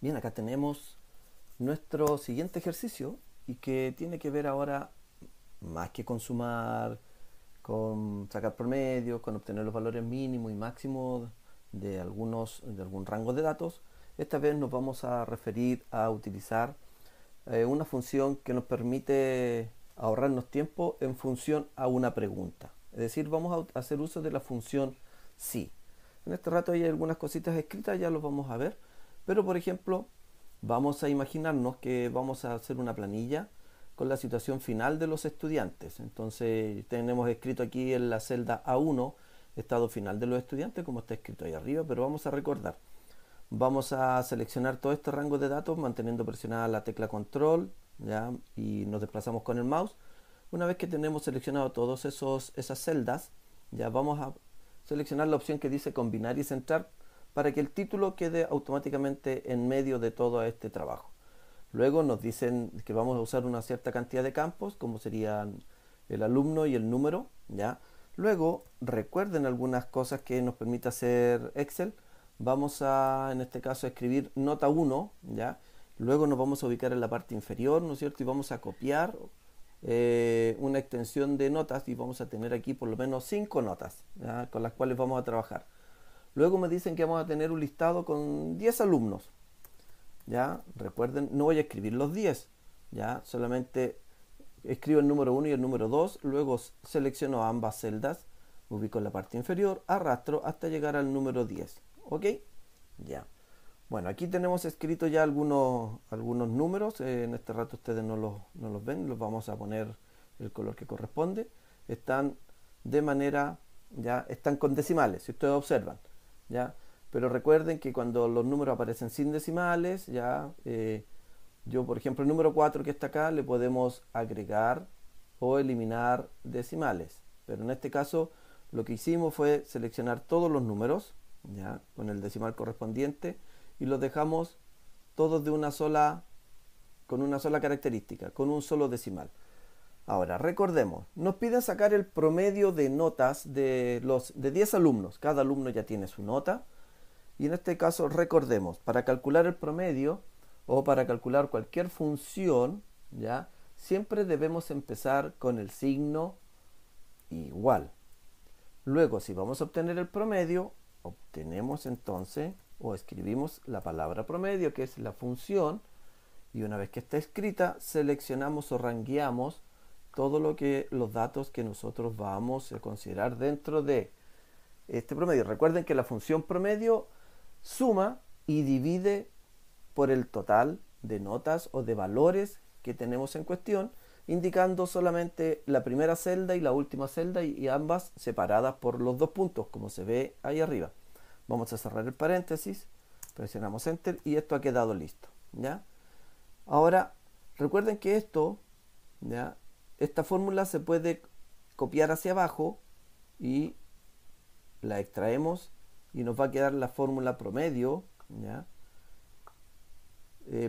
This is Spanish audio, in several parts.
Bien, acá tenemos nuestro siguiente ejercicio y que tiene que ver ahora más que con sumar, con sacar promedios, con obtener los valores mínimos y máximos de algún rango de datos. Esta vez nos vamos a referir a utilizar una función que nos permite ahorrarnos tiempo en función a una pregunta. Es decir, vamos a hacer uso de la función si. En este rato hay algunas cositas escritas, ya los vamos a ver. Pero por ejemplo, vamos a imaginarnos que vamos a hacer una planilla con la situación final de los estudiantes. Entonces tenemos escrito aquí en la celda A1, estado final de los estudiantes, como está escrito ahí arriba, pero vamos a recordar. Vamos a seleccionar todo este rango de datos manteniendo presionada la tecla control, ¿ya? Y nos desplazamos con el mouse. Una vez que tenemos seleccionado todas esas celdas, ya vamos a seleccionar la opción que dice combinar y centrar para que el título quede automáticamente en medio de todo este trabajo. Luego nos dicen que vamos a usar una cierta cantidad de campos, como serían el alumno y el número, ¿ya? Luego, recuerden algunas cosas que nos permite hacer Excel. Vamos a, en este caso, escribir nota 1, ¿ya? Luego nos vamos a ubicar en la parte inferior, ¿no es cierto? Y vamos a copiar una extensión de notas y vamos a tener aquí por lo menos 5 notas, ¿ya? Con las cuales vamos a trabajar. Luego me dicen que vamos a tener un listado con 10 alumnos. ¿Ya? Recuerden, no voy a escribir los 10, ¿ya? Solamente escribo el número 1 y el número 2, luego selecciono ambas celdas, me ubico en la parte inferior, arrastro hasta llegar al número 10, ¿ok? Ya. Bueno, aquí tenemos escrito ya algunos números, en este rato ustedes no los ven, los vamos a poner el color que corresponde. Están de manera, ya, están con decimales, si ustedes observan, ¿ya? Pero recuerden que cuando los números aparecen sin decimales, ya, yo por ejemplo el número 4 que está acá le podemos agregar o eliminar decimales. Pero en este caso lo que hicimos fue seleccionar todos los números, ya, con el decimal correspondiente y los dejamos todos con una sola característica, con un solo decimal. Ahora, recordemos, nos piden sacar el promedio de notas de 10 alumnos. Cada alumno ya tiene su nota. Y en este caso, recordemos, para calcular el promedio o para calcular cualquier función, ¿ya? Siempre debemos empezar con el signo igual. Luego, si vamos a obtener el promedio, obtenemos entonces o escribimos la palabra promedio, que es la función, y una vez que está escrita, seleccionamos o rangueamos todo los datos que nosotros vamos a considerar dentro de este promedio. Recuerden que la función promedio suma y divide por el total de notas o de valores que tenemos en cuestión, indicando solamente la primera celda y la última celda y ambas separadas por los dos puntos, como se ve ahí arriba. Vamos a cerrar el paréntesis, presionamos Enter y esto ha quedado listo, ¿ya? Ahora, recuerden que ¿ya? Esta fórmula se puede copiar hacia abajo y la extraemos y nos va a quedar la fórmula promedio, ¿ya?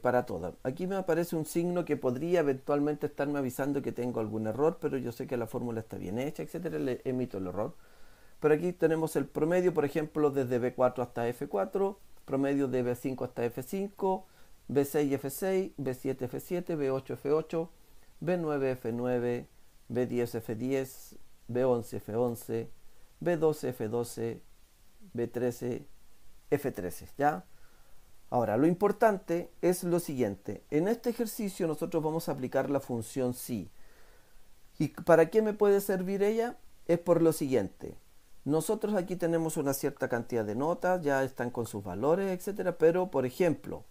Para todas. Aquí me aparece un signo que podría eventualmente estarme avisando que tengo algún error, pero yo sé que la fórmula está bien hecha, etcétera, le emito el error. Pero aquí tenemos el promedio, por ejemplo, desde B4 hasta F4, promedio de B5 hasta F5, B6 F6, B7 F7, B8 F8, B9 F9, B10 F10, B11 F11, B12 F12, B13 F13, ¿ya? Ahora, lo importante es lo siguiente. En este ejercicio nosotros vamos a aplicar la función si. ¿Y para qué me puede servir ella? Es por lo siguiente. Nosotros aquí tenemos una cierta cantidad de notas, ya están con sus valores, etcétera, pero por ejemplo,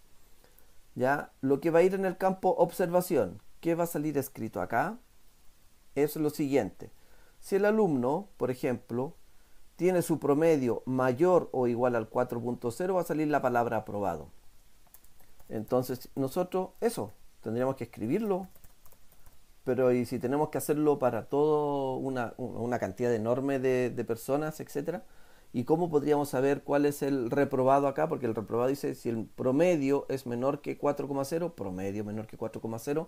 ya lo que va a ir en el campo observación, ¿qué va a salir escrito acá? Es lo siguiente. Si el alumno, por ejemplo, tiene su promedio mayor o igual al 4.0, va a salir la palabra aprobado. Entonces nosotros eso, tendríamos que escribirlo, pero y si tenemos que hacerlo para toda una cantidad enorme de personas, etcétera, ¿y cómo podríamos saber cuál es el reprobado acá? Porque el reprobado dice si el promedio es menor que 4,0, promedio menor que 4,0,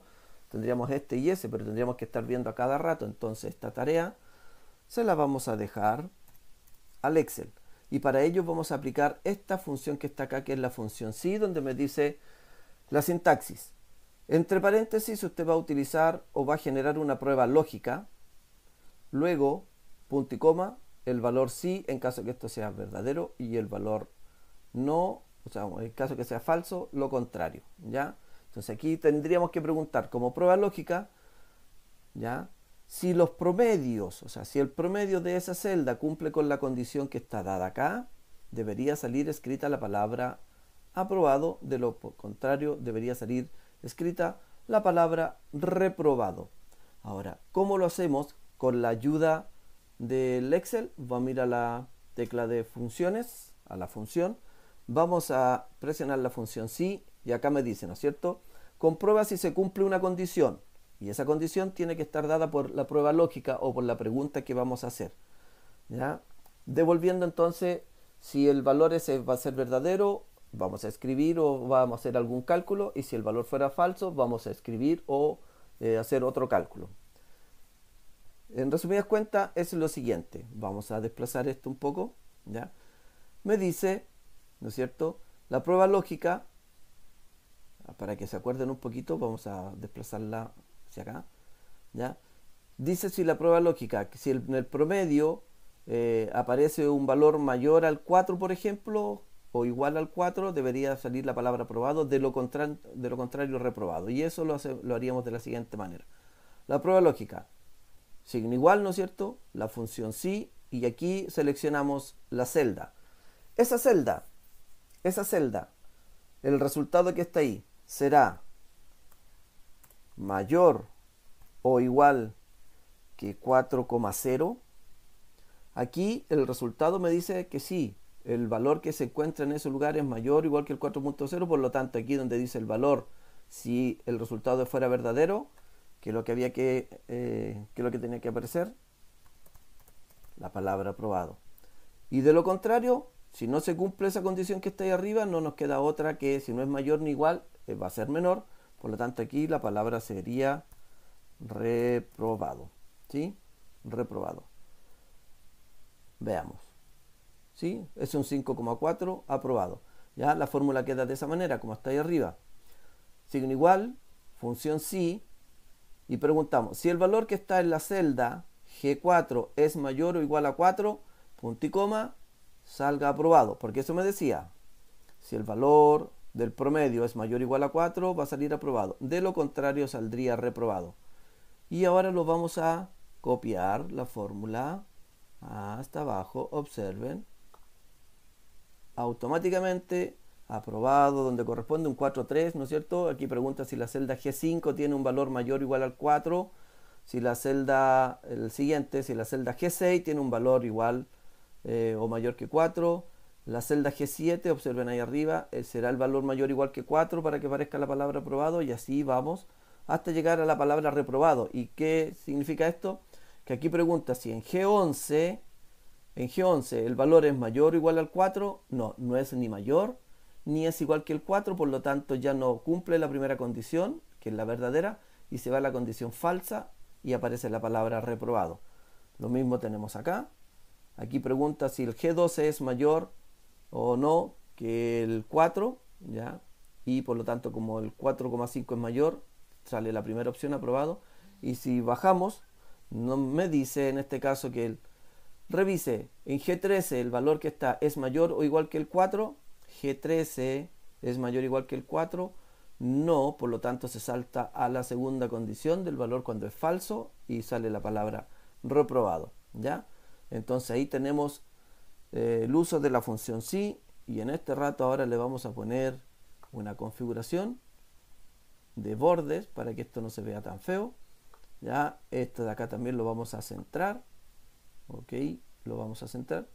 tendríamos este y ese, pero tendríamos que estar viendo a cada rato. Entonces esta tarea se la vamos a dejar al Excel. y para ello vamos a aplicar esta función que está acá, que es la función sí, donde me dice la sintaxis. Entre paréntesis usted va a utilizar o va a generar una prueba lógica, luego punto y coma, el valor sí en caso que esto sea verdadero y el valor no, o sea, en caso que sea falso, lo contrario, ¿ya? Entonces aquí tendríamos que preguntar como prueba lógica, ¿ya? Si los promedios, o sea, si el promedio de esa celda cumple con la condición que está dada acá, debería salir escrita la palabra aprobado, de lo contrario debería salir escrita la palabra reprobado. Ahora, ¿cómo lo hacemos? Con la ayuda del Excel, vamos a ir a la tecla de funciones, a la función, vamos a presionar la función sí y acá me dice, ¿no es cierto? Comprueba si se cumple una condición y esa condición tiene que estar dada por la prueba lógica o por la pregunta que vamos a hacer, ¿ya? Devolviendo entonces, si el valor ese va a ser verdadero, vamos a escribir o vamos a hacer algún cálculo, y si el valor fuera falso, vamos a escribir o hacer otro cálculo. En resumidas cuentas, es lo siguiente. Vamos a desplazar esto un poco, ¿ya? Me dice, ¿no es cierto? La prueba lógica, para que se acuerden un poquito, vamos a desplazarla hacia acá, ¿ya? Dice si la prueba lógica, si en el promedio aparece un valor mayor al 4, por ejemplo, o igual al 4, debería salir la palabra aprobado, de lo contrario reprobado. Y eso lo haríamos de la siguiente manera. La prueba lógica, signo igual, ¿no es cierto? La función sí, y aquí seleccionamos la celda. Esa celda, el resultado que está ahí, será mayor o igual que 4,0. Aquí el resultado me dice que sí, el valor que se encuentra en ese lugar es mayor o igual que el 4,0, por lo tanto aquí donde dice el valor, si el resultado fuera verdadero, que lo que había que lo que tenía que aparecer, la palabra aprobado. Y de lo contrario, si no se cumple esa condición que está ahí arriba, no nos queda otra que, si no es mayor ni igual, va a ser menor, por lo tanto aquí la palabra sería reprobado, ¿sí? Reprobado. Veamos, ¿sí? Es un 5,4 aprobado. Ya la fórmula queda de esa manera, como está ahí arriba. Signo igual, función sí, y preguntamos, si el valor que está en la celda G4 es mayor o igual a 4, punto y coma, salga aprobado, porque eso me decía, si el valor del promedio es mayor o igual a 4, va a salir aprobado, de lo contrario saldría reprobado. Y ahora lo vamos a copiar la fórmula hasta abajo, observen, automáticamente aprobado, donde corresponde un 4,3, ¿no es cierto? Aquí pregunta si la celda G5 tiene un valor mayor o igual al 4, si la celda, el siguiente, si la celda G6 tiene un valor igual o mayor que 4, la celda G7, observen ahí arriba, será el valor mayor o igual que 4 para que aparezca la palabra aprobado, y así vamos hasta llegar a la palabra reprobado. ¿Y qué significa esto? Que aquí pregunta si en G11 el valor es mayor o igual al 4, no es ni mayor ni es igual que el 4, por lo tanto ya no cumple la primera condición, que es la verdadera, y se va a la condición falsa y aparece la palabra reprobado. Lo mismo tenemos acá. Aquí pregunta si el G12 es mayor o no que el 4, ¿ya? Y por lo tanto, como el 4,5 es mayor, sale la primera opción, aprobado. Y si bajamos, no me dice en este caso que revise en G13 el valor que está es mayor o igual que el 4. G13 es mayor o igual que el 4. No, por lo tanto se salta a la segunda condición del valor cuando es falso y sale la palabra reprobado, ¿ya? Entonces ahí tenemos el uso de la función sí, y en este rato ahora le vamos a poner una configuración de bordes para que esto no se vea tan feo, ya. Esto de acá también lo vamos a centrar, ok, lo vamos a centrar,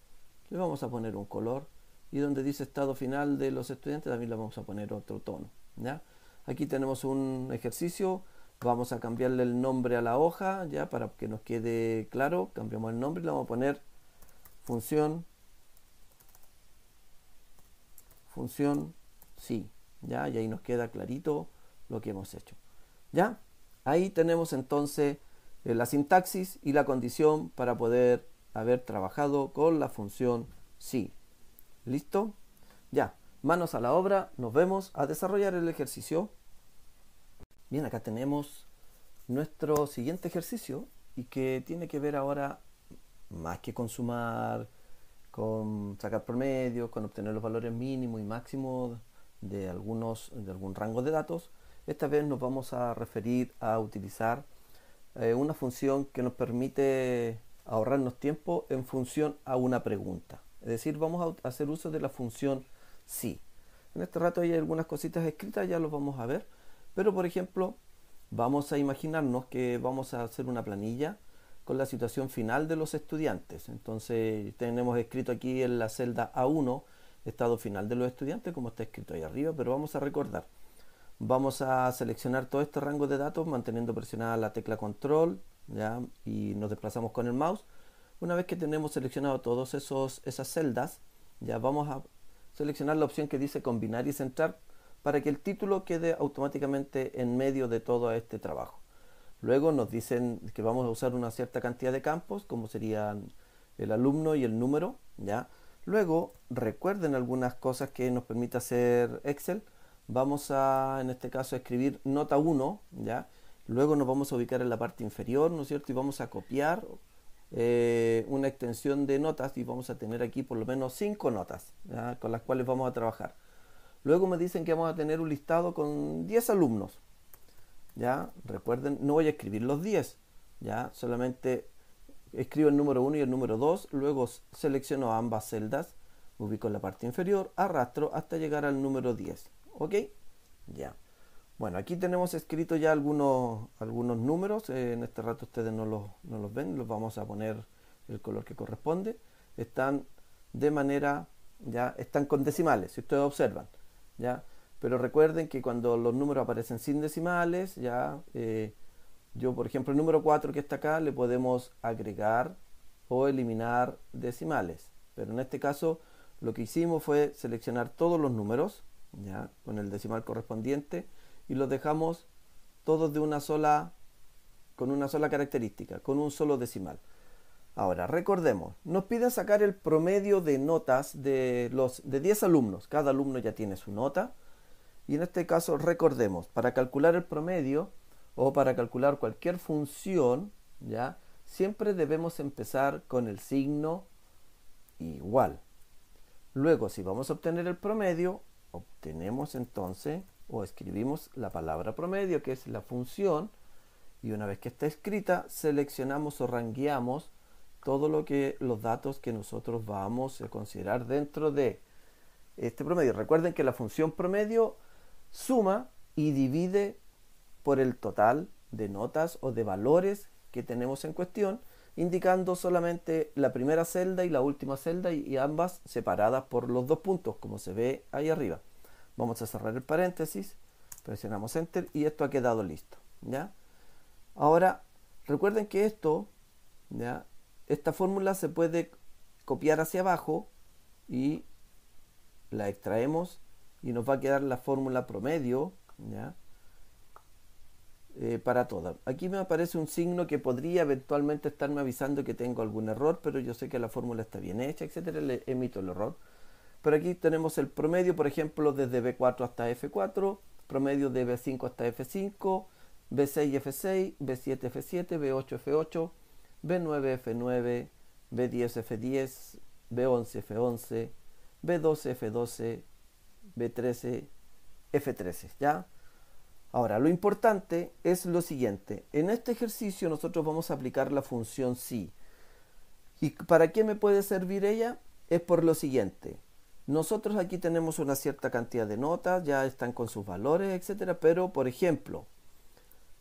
le vamos a poner un color, y donde dice estado final de los estudiantes también le vamos a poner otro tono, ¿ya? Aquí tenemos un ejercicio, vamos a cambiarle el nombre a la hoja, ya, para que nos quede claro. Cambiamos el nombre y le vamos a poner función sí, ya, y ahí nos queda clarito lo que hemos hecho, ya. Ahí tenemos entonces la sintaxis y la condición para poder haber trabajado con la función sí. ¿Listo? Ya, manos a la obra, nos vemos a desarrollar el ejercicio. Bien, acá tenemos nuestro siguiente ejercicio y que tiene que ver ahora más que con sumar, con sacar promedios, con obtener los valores mínimos y máximos de algún rango de datos. Esta vez nos vamos a referir a utilizar una función que nos permite ahorrarnos tiempo en función a una pregunta. Es decir, vamos a hacer uso de la función si. En este rato hay algunas cositas escritas, ya los vamos a ver. Pero por ejemplo, vamos a imaginarnos que vamos a hacer una planilla con la situación final de los estudiantes. Entonces tenemos escrito aquí en la celda A1 estado final de los estudiantes, como está escrito ahí arriba, pero vamos a recordar. Vamos a seleccionar todo este rango de datos manteniendo presionada la tecla control, ¿ya? Y nos desplazamos con el mouse. Una vez que tenemos seleccionado todas esas celdas, ya vamos a seleccionar la opción que dice combinar y centrar para que el título quede automáticamente en medio de todo este trabajo. Luego nos dicen que vamos a usar una cierta cantidad de campos, como serían el alumno y el número, ¿ya? Luego, recuerden algunas cosas que nos permite hacer Excel. Vamos a, en este caso, escribir nota 1, ¿ya? Luego nos vamos a ubicar en la parte inferior, ¿no es cierto? Y vamos a copiar una extensión de notas y vamos a tener aquí por lo menos 5 notas, ¿ya? Con las cuales vamos a trabajar. Luego me dicen que vamos a tener un listado con 10 alumnos. ¿Ya? Recuerden, no voy a escribir los 10, ¿ya? Solamente escribo el número 1 y el número 2, luego selecciono ambas celdas, me ubico en la parte inferior, arrastro hasta llegar al número 10, ¿ok? Ya. Bueno, aquí tenemos escrito ya algunos números, en este rato ustedes no los ven, los vamos a poner el color que corresponde, están de manera, ya, están con decimales, si ustedes observan, ¿ya? Pero recuerden que cuando los números aparecen sin decimales, ya yo por ejemplo el número 4 que está acá le podemos agregar o eliminar decimales. Pero en este caso lo que hicimos fue seleccionar todos los números, ya, con el decimal correspondiente y los dejamos todos con una sola característica, con un solo decimal. Ahora, recordemos, nos piden sacar el promedio de notas de 10 alumnos. Cada alumno ya tiene su nota. Y en este caso recordemos, para calcular el promedio o para calcular cualquier función, ¿ya? Siempre debemos empezar con el signo igual. Luego, si vamos a obtener el promedio, obtenemos entonces o escribimos la palabra promedio, que es la función, y una vez que está escrita, seleccionamos o rangueamos todo los datos que nosotros vamos a considerar dentro de este promedio. Recuerden que la función promedio suma y divide por el total de notas o de valores que tenemos en cuestión, indicando solamente la primera celda y la última celda y ambas separadas por los dos puntos, como se ve ahí arriba. Vamos a cerrar el paréntesis, presionamos Enter y esto ha quedado listo, ¿ya? Ahora, recuerden que ¿ya? Esta fórmula se puede copiar hacia abajo y la extraemos y nos va a quedar la fórmula promedio, ¿ya? Para todas. Aquí me aparece un signo que podría eventualmente estarme avisando que tengo algún error, pero yo sé que la fórmula está bien hecha, etcétera, le emito el error. Pero aquí tenemos el promedio, por ejemplo, desde B4 hasta F4, promedio de B5 hasta F5, B6 F6, B7 F7, B8 F8, B9 F9, B10 F10, B11 F11, B12 F12, B13, F13, ¿ya? Ahora, lo importante es lo siguiente. En este ejercicio nosotros vamos a aplicar la función si. ¿Y para qué me puede servir ella? Es por lo siguiente. Nosotros aquí tenemos una cierta cantidad de notas, ya están con sus valores, etcétera, pero por ejemplo,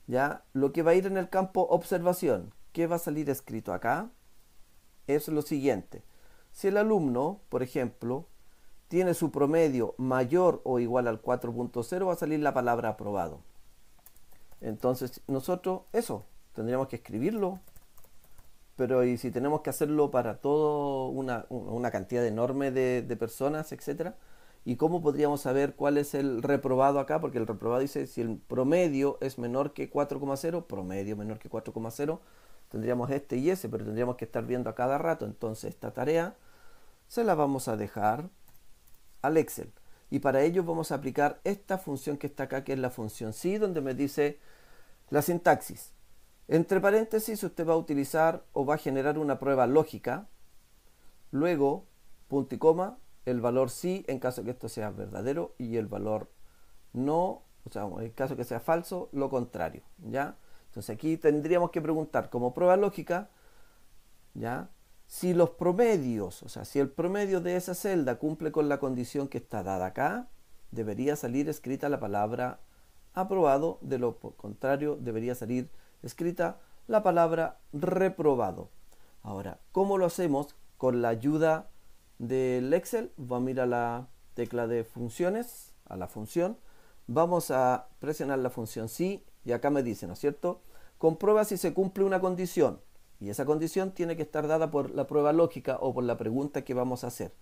ya lo que va a ir en el campo observación, ¿qué va a salir escrito acá? Es lo siguiente. Si el alumno, por ejemplo, tiene su promedio mayor o igual al 4.0, va a salir la palabra aprobado. Entonces nosotros tendríamos que escribirlo, pero y si tenemos que hacerlo para todo una cantidad enorme de personas, etcétera, ¿y cómo podríamos saber cuál es el reprobado acá? Porque el reprobado dice si el promedio es menor que 4.0, promedio menor que 4.0, tendríamos este y ese, pero tendríamos que estar viendo a cada rato. Entonces esta tarea se la vamos a dejar al Excel. Y para ello vamos a aplicar esta función que está acá, que es la función sí, donde me dice la sintaxis. Entre paréntesis usted va a utilizar o va a generar una prueba lógica, luego punto y coma, el valor sí en caso que esto sea verdadero y el valor no, o sea, en caso que sea falso, lo contrario, ¿ya? Entonces aquí tendríamos que preguntar como prueba lógica, ¿ya? Si los promedios, o sea, si el promedio de esa celda cumple con la condición que está dada acá, debería salir escrita la palabra aprobado, de lo contrario debería salir escrita la palabra reprobado. Ahora, ¿cómo lo hacemos? Con la ayuda del Excel, vamos a ir a la tecla de funciones, a la función, vamos a presionar la función sí y acá me dice, ¿no es cierto? Comprueba si se cumple una condición y esa condición tiene que estar dada por la prueba lógica o por la pregunta que vamos a hacer,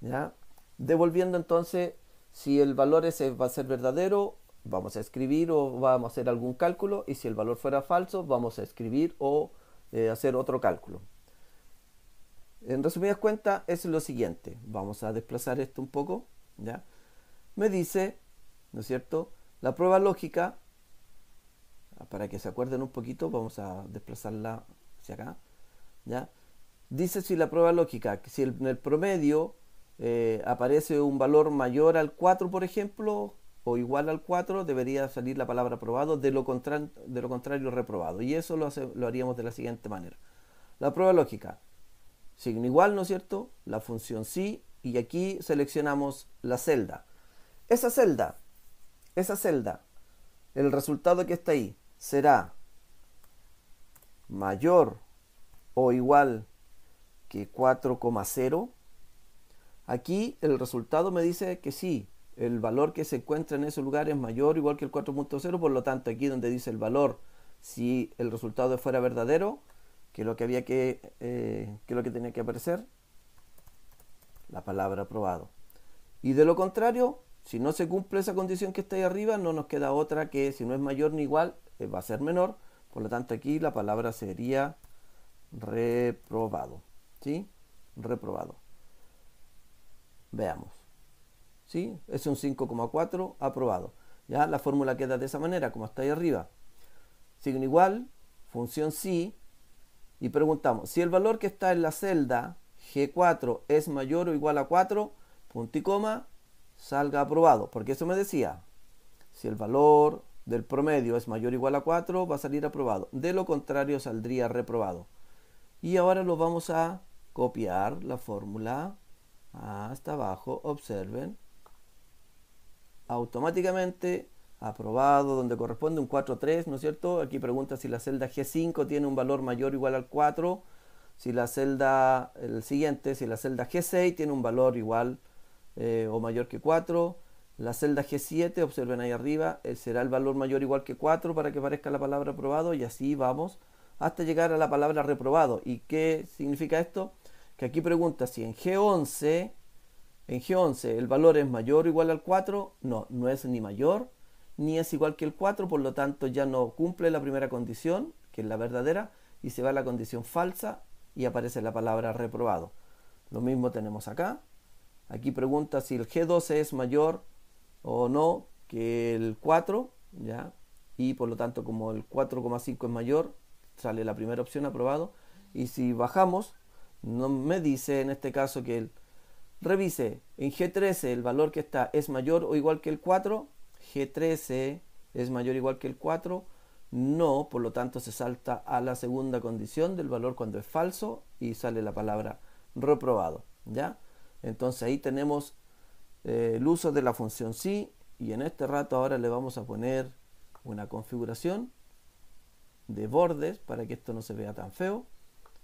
¿ya? Devolviendo entonces si el valor ese va a ser verdadero, vamos a escribir o vamos a hacer algún cálculo y si el valor fuera falso, vamos a escribir o hacer otro cálculo. En resumidas cuentas es lo siguiente, vamos a desplazar esto un poco, ¿ya? Me dice, ¿no es cierto? La prueba lógica, para que se acuerden un poquito, vamos a desplazarla hacia acá, ¿ya? Dice si la prueba lógica, si en el promedio aparece un valor mayor al 4, por ejemplo, o igual al 4, debería salir la palabra aprobado, de lo contrario reprobado. Y eso lo haríamos de la siguiente manera. La prueba lógica, signo igual, ¿no es cierto? La función sí, y aquí seleccionamos la celda. Esa celda, el resultado que está ahí será mayor o igual que 4,0. Aquí el resultado me dice que sí, el valor que se encuentra en ese lugar es mayor o igual que el 4,0, por lo tanto aquí donde dice el valor, si el resultado fuera verdadero, que es lo que había que es lo que tenía que aparecer, la palabra aprobado. Y de lo contrario, si no se cumple esa condición que está ahí arriba, no nos queda otra que si no es mayor ni igual, va a ser menor. Por lo tanto aquí la palabra sería reprobado, ¿sí? Reprobado. Veamos, ¿sí? Es un 5,4 aprobado. Ya la fórmula queda de esa manera, como está ahí arriba. Signo igual, función sí, y preguntamos, si el valor que está en la celda G4 es mayor o igual a 4, punto y coma, salga aprobado, porque eso me decía, si el valor del promedio es mayor o igual a 4, va a salir aprobado, de lo contrario saldría reprobado. Y ahora lo vamos a copiar la fórmula hasta abajo, observen, automáticamente aprobado, donde corresponde un 4,3, ¿no es cierto? Aquí pregunta si la celda G5 tiene un valor mayor o igual al 4, si la celda, el siguiente, si la celda G6 tiene un valor igual o mayor que 4, la celda G7, observen ahí arriba, será el valor mayor o igual que 4 para que aparezca la palabra aprobado, y así vamos hasta llegar a la palabra reprobado. ¿Y qué significa esto? Que aquí pregunta si en G11 el valor es mayor o igual al 4, no es ni mayor ni es igual que el 4, por lo tanto ya no cumple la primera condición, que es la verdadera, y se va a la condición falsa y aparece la palabra reprobado. Lo mismo tenemos acá. Aquí pregunta si el G12 es mayor o no que el 4, ¿ya? Y por lo tanto como el 4,5 es mayor, sale la primera opción aprobado. Y si bajamos, no me dice en este caso que revise en G13 el valor que está es mayor o igual que el 4. G13 es mayor o igual que el 4, no, por lo tanto se salta a la segunda condición del valor cuando es falso y sale la palabra reprobado, ¿ya? Entonces ahí tenemos el uso de la función sí, y en este rato ahora le vamos a poner una configuración de bordes para que esto no se vea tan feo,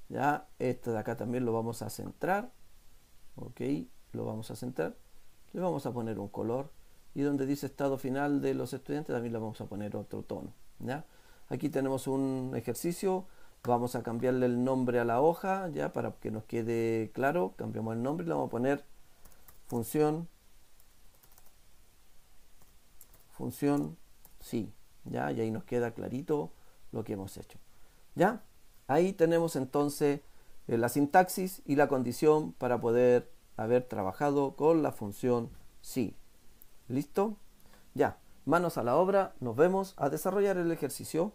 ¿ya? Esto de acá también lo vamos a centrar, ok, lo vamos a centrar, le vamos a poner un color, y donde dice estado final de los estudiantes también le vamos a poner otro tono, ¿ya? Aquí tenemos un ejercicio, vamos a cambiarle el nombre a la hoja, ya, para que nos quede claro, cambiamos el nombre y le vamos a poner función sí, ya, y ahí nos queda clarito lo que hemos hecho, ya. Ahí tenemos entonces la sintaxis y la condición para poder haber trabajado con la función sí. ¿Listo? Ya, manos a la obra, nos vemos a desarrollar el ejercicio.